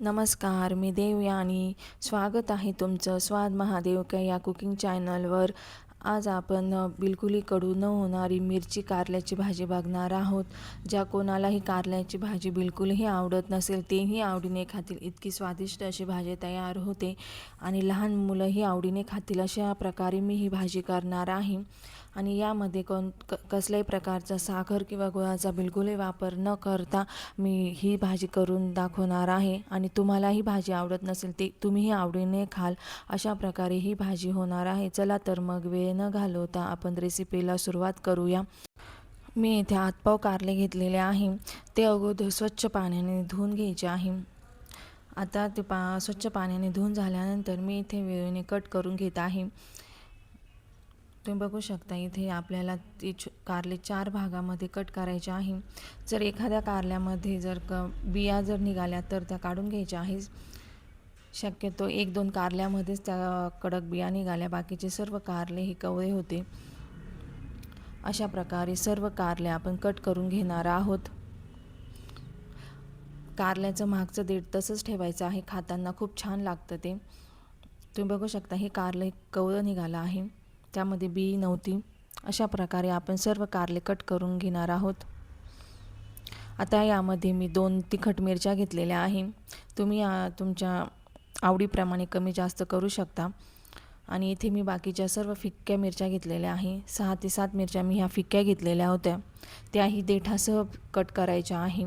नमस्कार, मी देवया आणि स्वागत आहे तुमचं स्वाद महादेव या कुकिंग चॅनलवर. आज आपण बिलकुलही कडू न होणारी मिरची कारल्याची भाजी बघणार आहोत. ज्या कोणालाही कारल्याची भाजी बिलकुलही आवडत नसेल तेही आवडीने खातील, इतकी स्वादिष्ट अशी भाजी तयार होते आणि लहान मुलंही आवडीने खातील अशा प्रकारे मी ही भाजी करणार आहे. आणि यामध्ये कसल्याही प्रकारचा साखर किंवा गुळाचा बिलकुलही वापर न करता मी ही भाजी करून दाखवणार आहे. आणि तुम्हाला ही भाजी आवडत नसेल ते तुम्हीही आवडीने खाल अशा प्रकारे ही भाजी होणार आहे. चला तर मग वेळ न घालवता आपण रेसिपीला सुरुवात करूया. मी इथे हातपाव कारले घेतलेले आहे. ते अगोदर स्वच्छ पाण्याने धुवून घ्यायचे आहे. आता ते स्वच्छ पाण्याने धुवून झाल्यानंतर मी इथे वेळेने कट करून घेत आहे. तुम्ही बघू शकता इथे आपल्याला ती कारले 4 भागामध्ये कट करायचे आहे. जर एखाद्या कारल्यामध्ये जर बिया जर निघाल्या तर त्या काढून घ्यायच्या आहे. शक्यतो 1-2 कारल्यामध्येच त्या कडक बिया निघाल्या, बाकीचे सर्व कारले हे कवळे होते. अशा प्रकारे सर्व कारले आपण कट करून घेणार आहोत. कारल्याचं मागचं देठ तसंच ठेवायचं आहे, खाताना खूप छान लागतं ते. तुम्ही बघू शकता हे कारले कवळं निघालं आहे, त्यामध्ये बी नव्हती. अशा प्रकारे आपण सर्व कारले कट करून घेणार आहोत. आता यामध्ये मी 2 तिखट मिरच्या घेतलेल्या आहे. तुम्ही तुमच्या आवडीप्रमाणे कमी जास्त करू शकता. आणि इथे मी बाकीच्या सर्व फिक्क्या मिरच्या घेतलेल्या आहे. 6 ते 7 मिरच्या मी ह्या फिक्क्या घेतलेल्या होत्या, त्याही देठासह कट करायच्या आहे.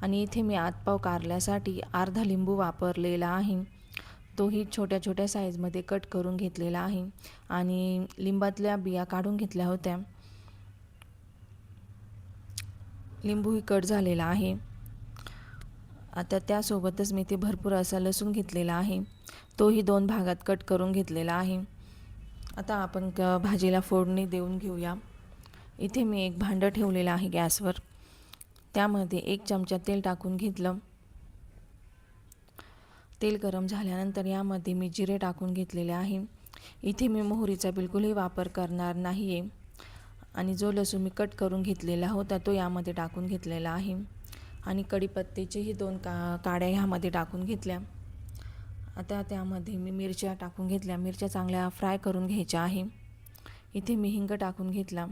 आणि इथे मी आतपाव कारल्यासाठी अर्धा लिंबू वापरलेला आहे, तोही छोट्या छोट्या साईजमध्ये कट करून घेतलेला आहे. आणि लिंबातल्या बिया काढून घेतल्या होत्या. लिंबूही कट झालेला आहे. आता त्यासोबतच मी ते भरपूर असा लसूण घेतलेला आहे, तोही 2 भागात कट करून घेतलेला आहे. आता आपण भाजीला फोडणी देऊन घेऊया. इथे मी एक भांडं ठेवलेलं आहे गॅसवर. त्यामध्ये 1 चमचा तेल टाकून घेतलं. तेल गरम झाल्यानंतर यामध्ये मी जिरे टाकून घेतलेले आहे. इथे मी मोहरीचा बिलकुलही वापर करणार नाही आहे. आणि जो लसूण मी कट करून घेतलेला होता तो यामध्ये टाकून घेतलेला आहे. आणि कढीपत्त्याचेही 2 काड्या ह्यामध्ये टाकून घेतल्या. आता त्यामध्ये मी मिरच्या टाकून घेतल्या. मिरच्या चांगल्या फ्राय करून घ्यायच्या आहे. इथे मी हिंग टाकून घेतला.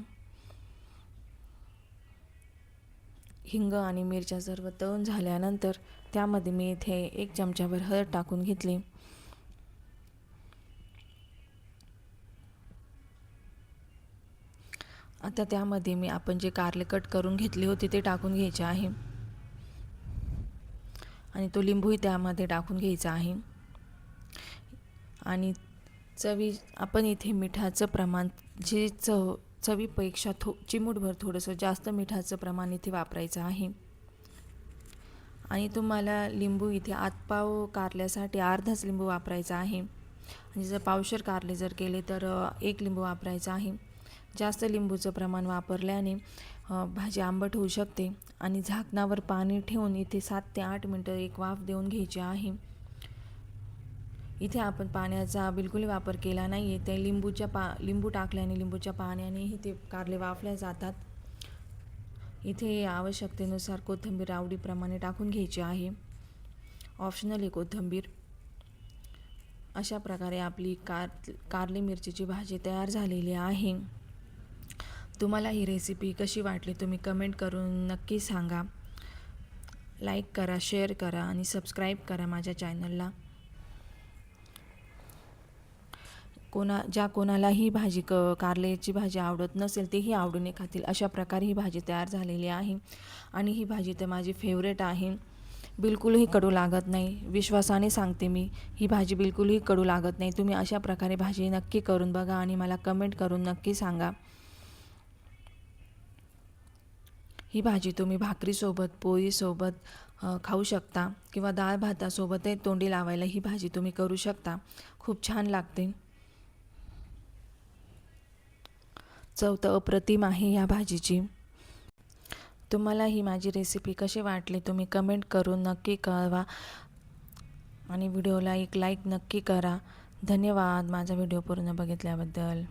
हिंग आणि मिरच्या सर्व तळून झाल्यानंतर त्यामध्ये मी इथे 1 चमचाभर हळद टाकून घेतली. आता त्यामध्ये मी आपण जे कारले कट करून घेतले होते ते टाकून घ्यायचे आहे. आणि तो लिंबूही त्यामध्ये टाकून घ्यायचा आहे. आणि आपण इथे मिठाचं प्रमाण जे चवीपेक्षा चिमूटभर थोडंसं जास्त मिठाचं प्रमाण इथे वापरायचं आहे. आणि तुम्हाला लिंबू इथे आतपाव कारल्यासाठी अर्धाच लिंबू वापरायचा आहे. आणि जर पावशेर कारले जर केले तर 1 लिंबू वापरायचा आहे. जास्त लिंबूचं प्रमाण वापरल्याने भाजी आंबट होऊ शकते. आणि झाकणावर पाणी ठेवून इथे 7 ते 8 मिनटं एक वाफ देऊन घ्यायची आहे. इथे आपण पाण्याचा बिलकुल वापर केला नाही आहे. ते लिंबू टाकल्याने लिंबूच्या पाण्यानेही ते कारले वाफले जातात. इथे आवश्यकतेनुसार कोथिंबीर आवडीप्रमाणे टाकून घ्यायची आहे, ऑप्शनल आहे कोथिंबीर. अशा प्रकारे आपली कारली मिरचीची भाजी तयार झालेली आहे. तुम्हाला ही रेसिपी कशी वाटली तुम्ही कमेंट करून नक्की सांगा. लाईक करा, शेअर करा आणि सबस्क्राईब करा माझ्या चॅनलला. ज्या कोणाला ही भाजी कारल्याची भाजी आवडत नसेल तेही आवडीने खातील अशा प्रकारे ही भाजी तयार झालेली आहे. आणि ही भाजी तर माझी फेवरेट आहे. बिलकुलही कडू लागत नाही, विश्वासाने सांगते मी, ही भाजी बिलकुलही कडू लागत नाही. तुम्ही अशा प्रकारे भाजी नक्की करून बघा आणि मला कमेंट करून नक्की सांगा. ही भाजी तुम्ही भाकरीसोबत, पोळीसोबत खाऊ शकता किंवा डाळ भातासोबतही तोंडी लावायला ही भाजी तुम्ही करू शकता. खूप छान लागते. चव तर अप्रतिम आहे ह्या भाजीची. तुम्हाला ही माझी रेसिपी कशी वाटली तुम्ही कमेंट करून नक्की कळवा. आणि व्हिडिओला एक लाईक नक्की करा. धन्यवाद माझा व्हिडिओ पूर्ण बघितल्याबद्दल.